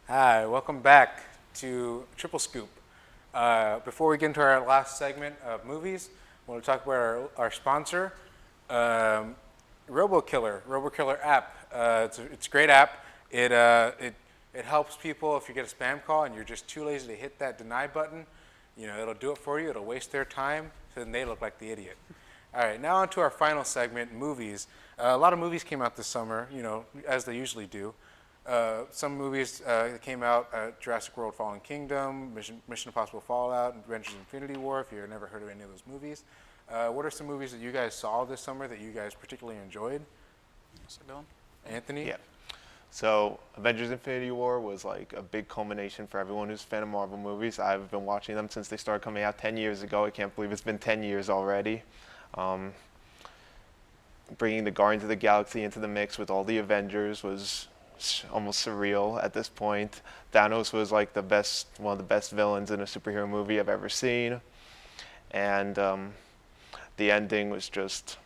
Hi, welcome back to Triple Scoop. Before we get into our last segment of movies, I want to talk about our sponsor, RoboKiller app. It's a great app. It helps people if you get a spam call and you're just too lazy to hit that deny button. It'll do it for you. It'll waste their time, so then they look like the idiot. All right, now on to our final segment, movies. A lot of movies came out this summer, as they usually do. Some movies that came out, Jurassic World Fallen Kingdom, Mission Impossible Fallout, Avengers Infinity War, if you've never heard of any of those movies. What are some movies that you guys saw this summer that you guys particularly enjoyed? Anthony? Yeah. So Avengers Infinity War was like a big culmination for everyone who's a fan of Marvel movies. I've been watching them since they started coming out 10 years ago. I can't believe it's been 10 years already. Bringing the Guardians of the Galaxy into the mix with all the Avengers was almost surreal at this point. Thanos was like one of the best villains in a superhero movie I've ever seen. And the ending was just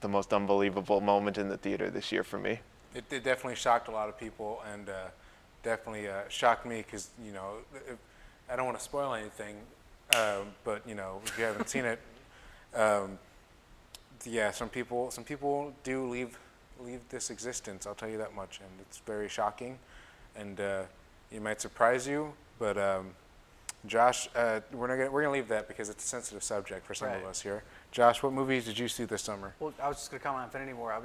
the most unbelievable moment in the theater this year for me. It definitely shocked a lot of people, and definitely shocked me because, I don't want to spoil anything, but, if you haven't seen it, yeah, some people do leave this existence, I'll tell you that much, and it's very shocking, and it might surprise you, but Josh, we're gonna leave that because it's a sensitive subject for some of us here. Josh, what movies did you see this summer? Well, I was just gonna comment on Infinity War.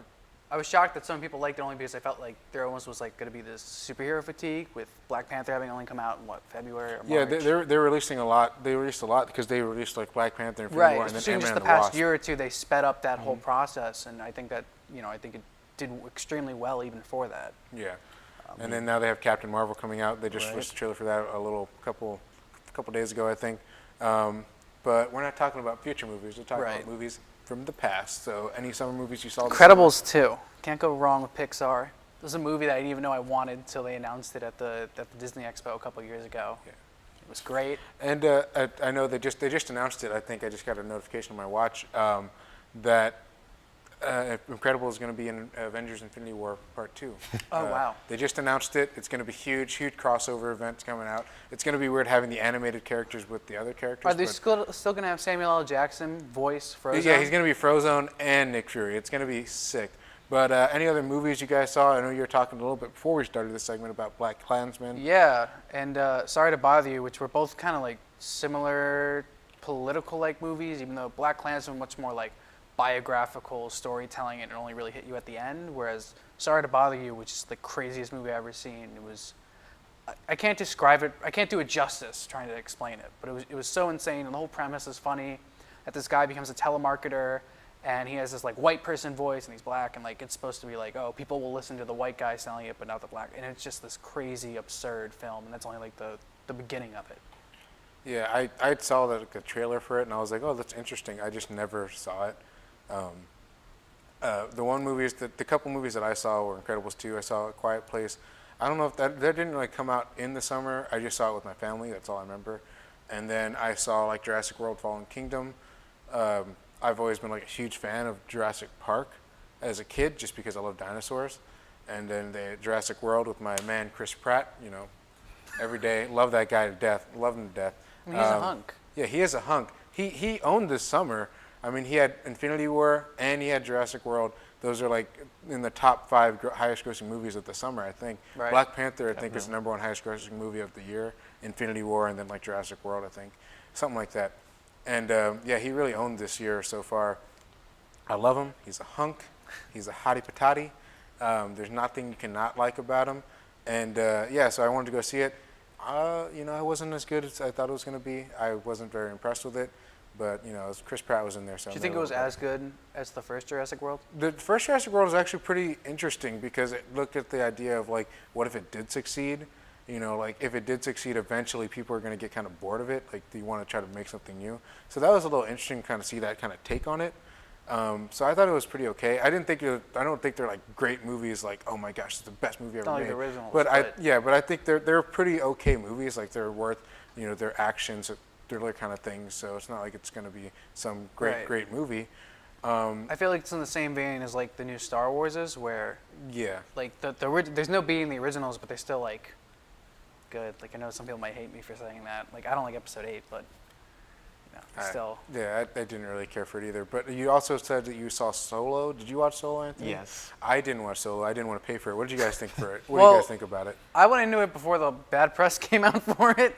I was shocked that some people liked it only because I felt like there almost was like gonna be this superhero fatigue with Black Panther having only come out in February or March. Yeah, they're releasing a lot. They released a lot because they released like Black Panther, Infinity War, and then Especially Ant-Man just and the the past Wasp. year or two, they sped up that whole process, and I think that I think it did extremely well even for that. Yeah, and then now they have Captain Marvel coming out. They just released a trailer for that couple days ago, I think. But we're not talking about future movies. We're talking about movies from the past. So, any summer movies you saw? Incredibles 2. Can't go wrong with Pixar. This is a movie that I didn't even know I wanted until they announced it at the Disney Expo a couple of years ago. Yeah. It was great. And I know they just announced it. I think I just got a notification on my watch that Incredible is going to be in Avengers Infinity War Part 2. Oh, wow. They just announced it. It's going to be huge crossover event coming out. It's going to be weird having the animated characters with the other characters. Are they still going to have Samuel L. Jackson voice Frozone? Yeah, he's going to be Frozone and Nick Fury. It's going to be sick. But any other movies you guys saw? I know you were talking a little bit before we started this segment about Black Klansman. Yeah, and Sorry to Bother You, which were both kind of like similar political-like movies, even though Black Klansman much more like biographical storytelling, and it only really hit you at the end, whereas Sorry to Bother You, which is the craziest movie I've ever seen, I can't describe it, I can't do it justice trying to explain it, but it was so insane, and the whole premise is funny, that this guy becomes a telemarketer, and he has this like white person voice, and he's black, and like it's supposed to be like, oh, people will listen to the white guy selling it, but not the black, and it's just this crazy, absurd film, and that's only like the beginning of it. Yeah, I saw the trailer for it, and I was like, oh, that's interesting. I just never saw it. The couple movies that I saw were Incredibles 2. I saw A Quiet Place. I don't know if that didn't really come out in the summer. I just saw it with my family. That's all I remember. And then I saw like Jurassic World Fallen Kingdom. I've always been like a huge fan of Jurassic Park as a kid just because I love dinosaurs. And then the Jurassic World with my man Chris Pratt, every day. Love that guy to death. Love him to death. I mean, he's a hunk. Yeah, he is a hunk. He owned this summer. I mean, he had Infinity War and he had Jurassic World. Those are like in the top 5 highest grossing movies of the summer, I think. Right. Black Panther, I think, is the #1 highest grossing movie of the year. Infinity War, and then like Jurassic World, I think. Something like that. And yeah, he really owned this year so far. I love him. He's a hunk. He's a hottie patati. There's nothing you cannot like about him. And yeah, so I wanted to go see it. It wasn't as good as I thought it was going to be. I wasn't very impressed with it. But, Chris Pratt was in there. So Do you think it was as good as the first Jurassic World? The first Jurassic World was actually pretty interesting because it looked at the idea of, like, what if it did succeed? Like, if it did succeed, eventually people are going to get kind of bored of it. Like, do you want to try to make something new? So that was a little interesting to kind of see that kind of take on it. So I thought it was pretty okay. I don't think they're, like, great movies, like, oh, my gosh, it's the best movie ever made. Like the originals. But I think they're pretty okay movies. Like, they're worth, their actions, thriller kind of things, so it's not like it's going to be some great movie. I feel like it's in the same vein as like the new Star Wars is, where yeah, like there's no beating the originals, but they still like good. Like I know some people might hate me for saying that. Like I don't like episode 8, but still. Yeah, I didn't really care for it either. But you also said that you saw Solo. Did you watch Solo, Anthony? Yes. I didn't watch Solo. I didn't want to pay for it. What did you guys think for it? What Well, do you guys think about it? I went into it before the bad press came out for it.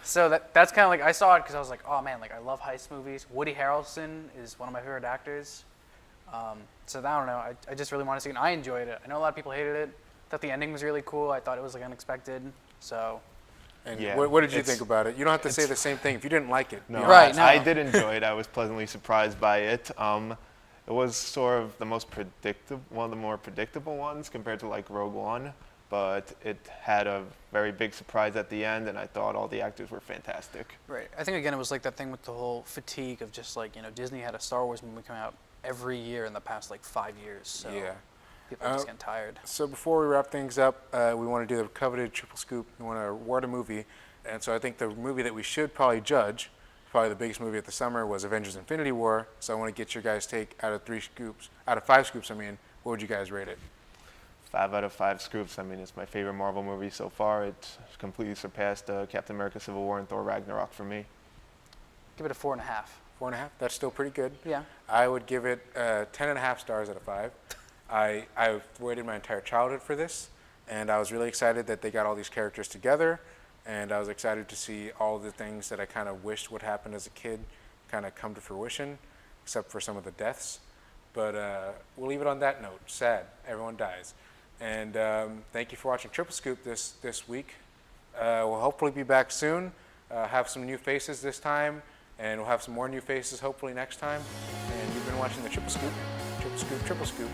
So that's kind of like, I saw it because I was like, oh man, like I love heist movies. Woody Harrelson is one of my favorite actors. So I don't know, I just really want to see it. And I enjoyed it. I know a lot of people hated it. Thought the ending was really cool. I thought it was like unexpected. So. And Yeah, what did you think about it? You don't have to say the same thing if you didn't like it. No, Be Right, honest. no. I did enjoy it. I was pleasantly surprised by it. It was sort of the most one of the more predictable ones compared to like Rogue One, but it had a very big surprise at the end, and I thought all the actors were fantastic. Right. I think again it was like that thing with the whole fatigue of just like, Disney had a Star Wars movie come out every year in the past like 5 years. So Yeah. people are just getting tired. So before we wrap things up, we want to do the coveted triple scoop. We want to award a movie. And so I think the movie that we should probably judge, probably the biggest movie of the summer, was Avengers Infinity War. So I want to get your guys' take out of 5 scoops, what would you guys rate it? 5 out of 5 scoops. I mean, it's my favorite Marvel movie so far. It completely surpassed Captain America: Civil War and Thor: Ragnarok for me. Give it a 4.5. 4.5? That's still pretty good. Yeah. I would give it 10.5 stars out of 5. I've waited my entire childhood for this, and I was really excited that they got all these characters together, and I was excited to see all the things that I kind of wished would happen as a kid kind of come to fruition, except for some of the deaths. But we'll leave it on that note. Sad. Everyone dies. And thank you for watching Triple Scoop this week. We'll hopefully be back soon, have some new faces this time, and we'll have some more new faces hopefully next time. And you've been watching the Triple Scoop, Triple Scoop, Triple Scoop.